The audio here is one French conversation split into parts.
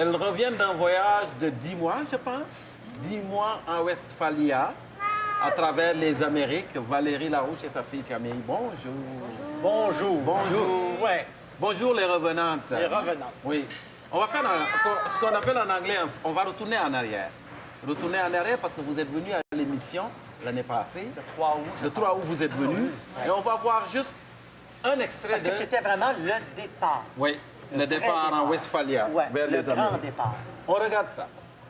Elle revient d'un voyage de 10 mois, je pense. 10 mois en Westphalia, à travers les Amériques. Valérie Larouche et sa fille Camille. Bonjour. Bonjour. Bonjour. Ouais, Bonjour les revenantes. les revenants. Oui. On va faire ce qu'on appelle en anglais, on va retourner en arrière. Retourner en arrière parce que vous êtes venu à l'émission l'année passée. Le 3 août. Le 3 août, vous êtes venu. Et on va voir juste un extrait Parce de... que c'était vraiment le départ. Oui, le vrai départ en Westphalia, Ouais, vers le les grand Amériques. départ. On regarde ça.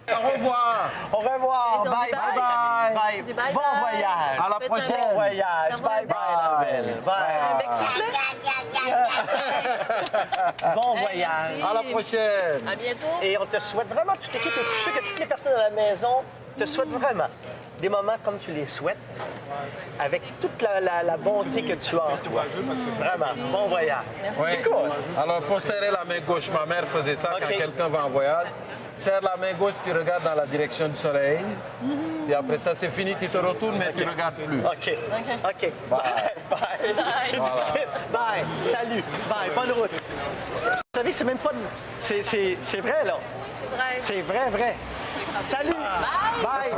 Au revoir. Au revoir. Et on Bye dit bye. bye. Bye. Dis bye Bon bye. voyage. À la Faites prochaine. un Bon voyage. Au revoir. Bye bye, la belle. Un bec Bye. soufflé? Bon Hey, voyage. merci. À la prochaine. À bientôt. Et on te souhaite vraiment, toute l'équipe et tous ceux que toutes les personnes à la maison te souhaitent vraiment des moments comme tu les souhaites, avec toute la bonté que tu as en toi. Vraiment, bon voyage. Oui. Cool. Alors, il faut serrer la main gauche. Ma mère faisait ça quand OK. quelqu'un va en voyage. Serre la main gauche, tu regardes dans la direction du soleil. Et après ça, c'est fini, tu te retournes, mais tu ne regardes plus. OK. OK. Bye. Bye. Bye. Salut. Bye. Bonne route. Vous savez, c'est même pas... C'est vrai, là. C'est vrai, vrai. Salut. Bye. Bye.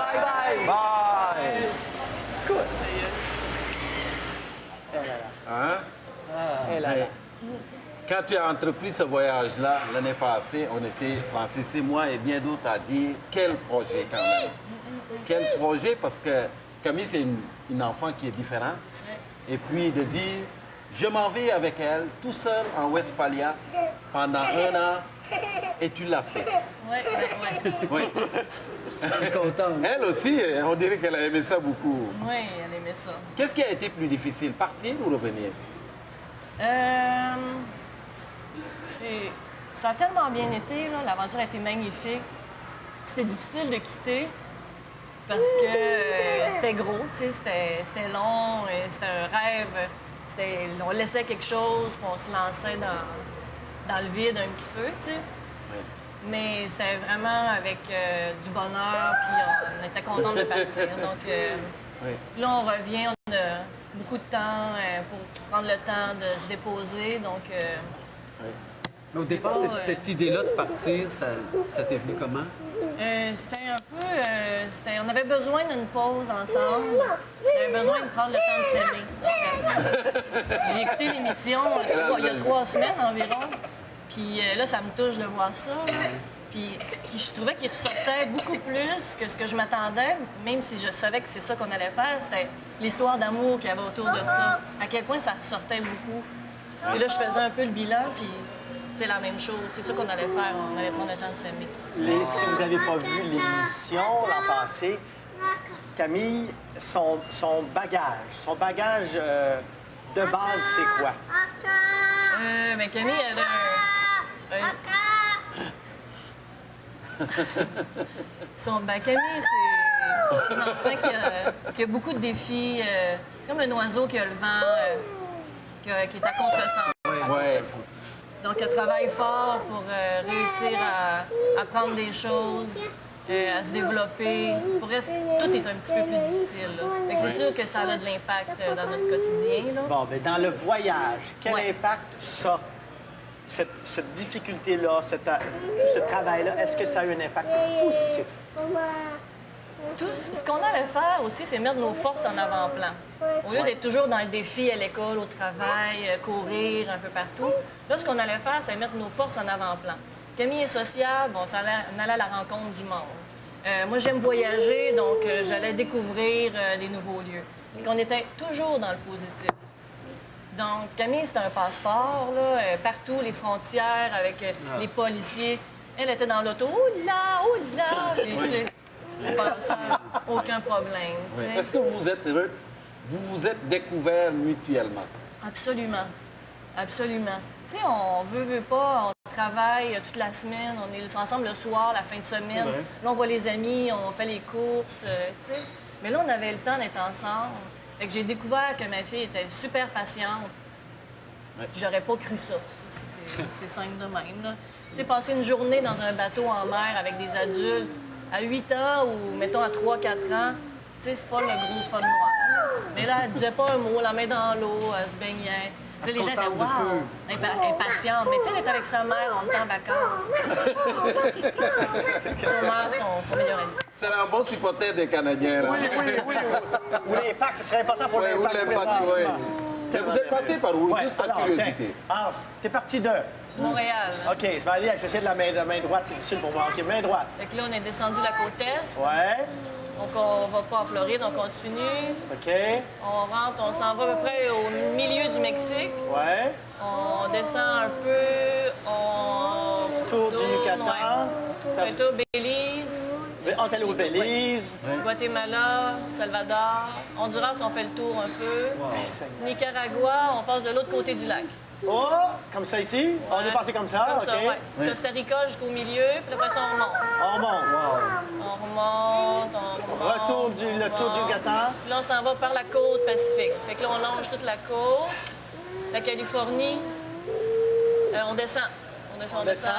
Bye. Bye. Cool. Hein? Et là, là. Quand tu as entrepris ce voyage-là, l'année passée, on était, Francis et moi et bien d'autres, à dire quel projet quand même. Quel projet, parce que Camille, c'est une enfant qui est différente. Et puis de dire, je m'en vais avec elle, tout seul en Westphalia, pendant 1 an, et tu l'as fait. Ouais. Oui. Elle aussi, on dirait qu'elle a aimé ça beaucoup. Oui, elle aimait ça. Qu'est-ce qui a été plus difficile, partir ou revenir? Ça a tellement bien été, là. L'aventure a été magnifique. C'était difficile de quitter parce que c'était gros, tu sais, c'était long, c'était un rêve. On laissait quelque chose, puis on se lançait dans le vide un petit peu, tu sais. Oui. Mais c'était vraiment avec du bonheur, puis on était contents de partir. Donc, Oui. puis là, on revient, on a beaucoup de temps pour prendre le temps de se déposer. Donc, Mais au départ, cette idée-là de partir, ça t'est venu comment? c'était un peu... on avait besoin d'une pause ensemble. On avait besoin de prendre le temps de s'aimer. J'ai écouté l'émission il y a 3 semaines environ. Puis là, ça me touche de voir ça. Là. Puis je trouvais qu'il ressortait beaucoup plus que ce que je m'attendais, même si je savais que c'est ça qu'on allait faire, c'était l'histoire d'amour qu'il y avait autour de ça. À quel point ça ressortait beaucoup. Et là, je faisais un peu le bilan, puis c'est la même chose. C'est ça qu'on allait faire, on allait prendre le temps de s'aimer. Et si vous n'avez pas vu l'émission l'an passé, Camille, son bagage de base, c'est quoi? Mais Camille, elle a Camille, c'est une enfant qui a beaucoup de défis, comme un oiseau qui a le vent, qui est à contresens. Ouais. Donc, elle travaille fort pour réussir à apprendre des choses, à se développer. Pour elle, tout est un petit peu plus difficile. Là. Fait que c'est sûr que ça a de l'impact dans notre quotidien. Là. Bon, bien, dans le voyage, quel Ouais. impact ça, cette difficulté-là, tout ce travail-là, est-ce que ça a eu un impact positif? Tout ce qu'on allait faire aussi, c'est mettre nos forces en avant-plan. Au lieu d'être toujours dans le défi à l'école, au travail, courir un peu partout, là, ce qu'on allait faire, c'était mettre nos forces en avant-plan. Camille est sociable, on allait à la rencontre du monde. Moi, j'aime voyager, donc j'allais découvrir des nouveaux lieux. Donc, on était toujours dans le positif. Donc, Camille, c'était un passeport, là, partout, les frontières, avec les policiers. Elle était dans l'auto, oh là, puis, tu sais, on pensait aucun problème, tu sais. Est-ce que vous vous êtes découverts mutuellement? Absolument. Absolument. Tu sais, on veut pas, on travaille toute la semaine, on est ensemble le soir, la fin de semaine. vrai. Là, on voit les amis, on fait les courses, tu sais. Mais là, on avait le temps d'être ensemble. Fait que j'ai découvert que ma fille était super patiente. Ouais. J'aurais pas cru ça. C'est simple de même, là. Tu sais, passer une journée dans un bateau en mer avec des adultes, à 8 ans ou, mettons, à 3-4 ans, tu sais, c'est pas le gros fun noir. Mais là, elle disait pas un mot, la main dans l'eau, elle se baignait. Là, les qu'on gens étaient tarde wow, impatiente. Mais tu sais, elle est avec sa mère, on est en vacances. Thomas, son meilleur ami. C'est un bon supporter des Canadiens. Là. Oui. Ou l'impact, ce serait important pour Ouais, ou l'impact. l'impact, présentement. oui. Mais vous êtes passé par où? Ouais, Juste par alors, curiosité. tiens. Alors, t'es parti de... Montréal. OK, je vais aller avec j'essaie de la main droite, c'est difficile pour moi. OK, main droite. Fait que là, on est descendu la côte est. Ouais, Donc, on va pas en Floride, on continue. OK, On rentre, on s'en va à peu près au milieu du Mexique. ouais. On descend un peu, on Tour du tourne, Yucatan. ouais. Un tour Belize, On est allé au Belize. Guatemala, Salvador. Honduras, on fait le tour un peu. Nicaragua, on passe de l'autre côté du lac. Oh, comme ça ici. On est passé comme ça, Comme OK. ça, ouais. Costa Rica jusqu'au milieu, puis après ça, on remonte. On remonte. On remonte. Retour le tour du Yucatan. Puis là, on s'en va par la côte pacifique. Fait que là, on longe toute la côte. La Californie. On descend. On descend.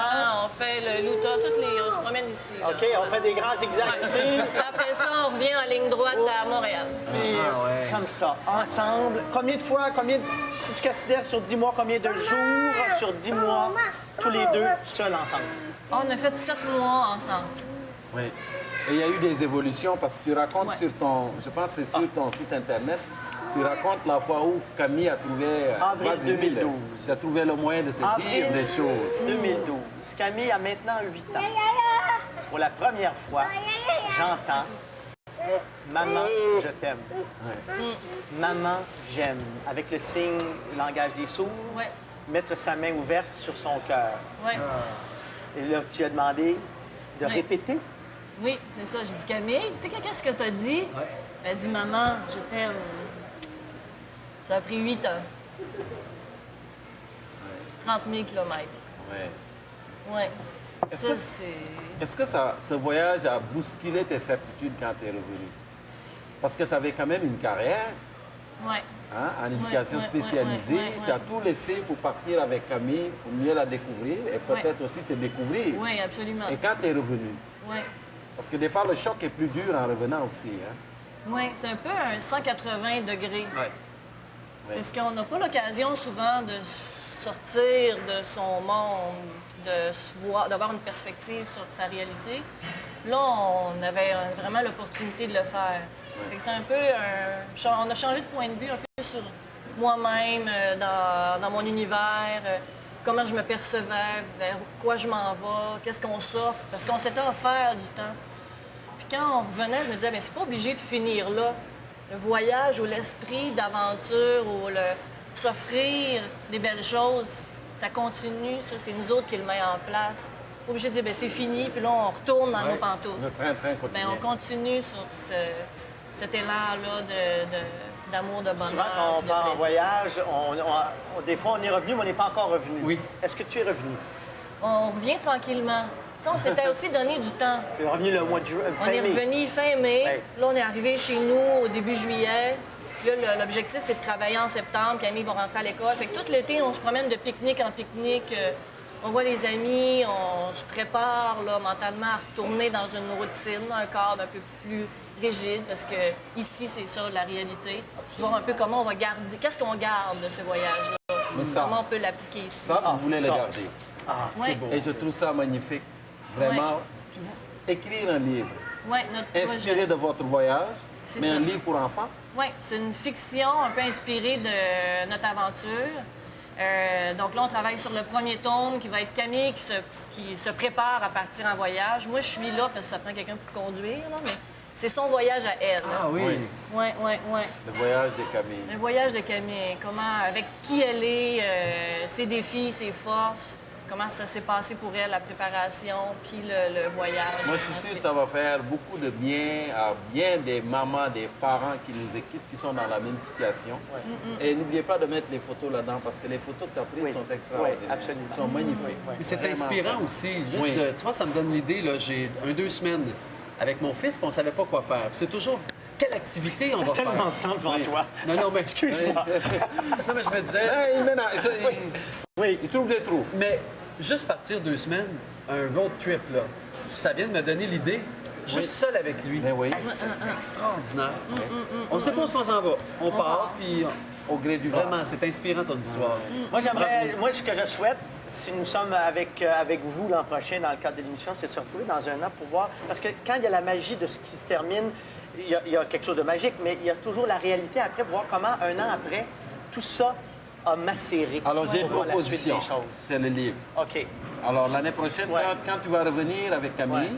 On fait le Luta. On se promène ici. Là. OK, on fait des grands zigzags ici. Après ça, on revient en ligne droite à Montréal. Puis, comme ça, ensemble. Combien de fois, si tu considères sur 10 mois, combien de jours sur 10 mois, tous les deux, seuls ensemble? On a fait 7 mois ensemble. Oui. Et il y a eu des évolutions parce que tu racontes Ouais. sur ton, je pense que c'est sur ton site internet, tu racontes la fois où Camille a trouvé, Avril vas-y, 2012. tu as trouvé le moyen de te dire des choses. 2012. Camille a maintenant 8 ans. Pour la première fois, j'entends « Maman, je t'aime. Maman, j'aime. » Avec le signe langage des sourds, Ouais. mettre sa main ouverte sur son cœur. Ouais. Et là, tu as demandé de Oui. répéter. Oui, c'est ça. J'ai dit, Camille, tu sais, qu'est-ce que t'as dit? Elle a dit, maman, je t'aime. Ça a pris 8 ans. 30 000 kilomètres. Ouais. Ouais. Est-ce Ça, que- c'est... Est-ce que ce voyage a bousculé tes certitudes quand tu es revenu? Parce que tu avais quand même une carrière Ouais. hein, en éducation ouais, spécialisée. ouais, ouais, ouais. Tu as tout laissé pour partir avec Camille, pour mieux la découvrir et peut-être aussi te découvrir. Oui, absolument. Et quand tu es revenu? Oui. Parce que des fois, le choc est plus dur en revenant aussi. Hein? Oui, c'est un peu un 180 degrés. Ouais. Parce qu'on n'a pas l'occasion souvent de sortir de son monde, de se voir, d'avoir une perspective sur sa réalité. Là, on avait vraiment l'opportunité de le faire. Fait que c'est un peu on a changé de point de vue un peu sur moi-même, dans mon univers, comment je me percevais, vers quoi je m'en vais, qu'est-ce qu'on s'offre, parce qu'on s'était offert du temps. Puis quand on revenait, je me disais, mais c'est pas obligé de finir là. Le voyage ou l'esprit d'aventure ou s'offrir des belles choses, ça continue, ça, c'est nous autres qui le met en place. Pas obligé de dire, ben c'est fini, puis là, on retourne dans nos pantoufles. Le train-train Ben, quotidien. on continue sur cet élan-là d'amour, de bonheur. Souvent, quand on puis de part en plaisir. voyage, des fois, on est revenu, mais on n'est pas encore revenu. Oui. Est-ce que tu es revenu? On revient tranquillement. Tu sais, on s'était aussi donné du temps. Tu es revenu le mois de juin, On fin est mai. revenu fin mai. Ouais. Là, on est arrivé chez nous au début juillet. Puis là, l'objectif, c'est de travailler en septembre. Camille va rentrer à l'école. Fait que tout l'été, on se promène de pique-nique en pique-nique. On voit les amis, on se prépare là, mentalement à retourner dans une routine, un cadre un peu plus rigide, parce que ici, c'est ça, la réalité. Voir un peu comment on va garder, qu'est-ce qu'on garde de ce voyage-là. Mais ça- Comment on peut l'appliquer ici. Ça, vous voulez le ça. garder. Ah, Ouais. c'est beau. Et je trouve ça magnifique. Vraiment. Écrire un livre Ouais, notre inspiré projet. de votre voyage, C'est mais ça. un livre pour enfants. Oui, c'est une fiction un peu inspirée de notre aventure. Donc là, on travaille sur le premier tome qui va être Camille qui se prépare à partir en voyage. Moi, je suis là parce que ça prend quelqu'un pour conduire, là, mais c'est son voyage à elle. Ah oui. Oui. Oui, oui, oui. Le voyage de Camille. Le voyage de Camille, comment, avec qui elle est, ses défis, ses forces, comment ça s'est passé pour elle, la préparation, puis le voyage. Moi, je suis sûr que ça va faire beaucoup de bien à bien des mamans, des parents qui nous équipent, qui sont dans la même situation. Et n'oubliez pas de mettre les photos là-dedans, parce que les photos que tu as prises Oui. sont extraordinaires. Oui, absolument. Ils sont magnifiques. Mais c'est Vraiment. inspirant aussi. Juste Oui. tu vois, ça me donne l'idée. Là, j'ai 2 semaines avec mon fils, puis on savait pas quoi faire. Puis c'est toujours quelle activité on va faire. Tellement de temps devant toi. Non, non, mais Excuse-moi. Non, mais je me disais, Hey, Oui. il trouve des trous. mais juste partir 2 semaines, un road trip, là, ça vient de me donner l'idée. Juste seul avec lui. Ben oui. Hey, ça, c'est extraordinaire. On ne sait pas où est-ce qu'on s'en va. On part, puis au gré du vent. Vraiment, c'est inspirant ton histoire. Moi, ce que je souhaite, si nous sommes avec vous l'an prochain dans le cadre de l'émission, c'est de se retrouver dans un an pour voir. Parce que quand il y a la magie de ce qui se termine, il y a quelque chose de magique, mais il y a toujours la réalité après, voir comment, un an après, tout ça a macéré. Alors, j'ai une pour voir la suite proposition. des choses. C'est le livre. OK. Alors, l'année prochaine, Ouais. quand tu vas revenir avec Camille, Ouais.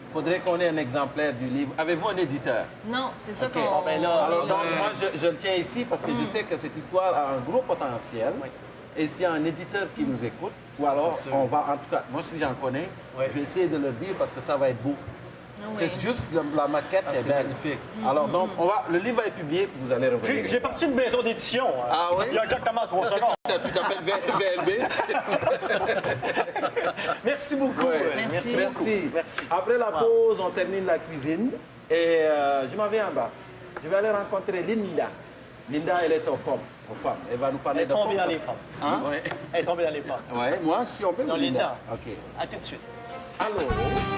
il faudrait qu'on ait un exemplaire du livre. Avez-vous un éditeur? Non, c'est ça OK. qu'on... Bon, ben là, Alors, donc, moi, je le tiens ici parce que je sais que cette histoire a un gros potentiel. Oui. Et s'il y a un éditeur qui nous écoute, ou alors C'est sûr. on va, en tout cas, moi, si j'en connais, Oui. je vais essayer de le dire parce que ça va être beau. Oui. C'est juste la maquette est c'est belle. magnifique. Alors, donc, le livre va être publié, puis vous allez revenir. J'ai parti une maison d'édition. Ah oui? Il y a exactement 3 secondes. Tu t'appelles VLB? Merci beaucoup. Ouais. Merci. Merci. Merci. Après la pause, on termine la cuisine et je m'en vais en bas. Je vais aller rencontrer Linda. Linda, elle est aux pommes. Elle va nous Elle parler est de tombée dans pommes. les pommes. Hein? Ouais. Elle est tombée dans les pommes. Ouais, moi, si on peut. Non, Linda. OK. À tout de suite. Allô?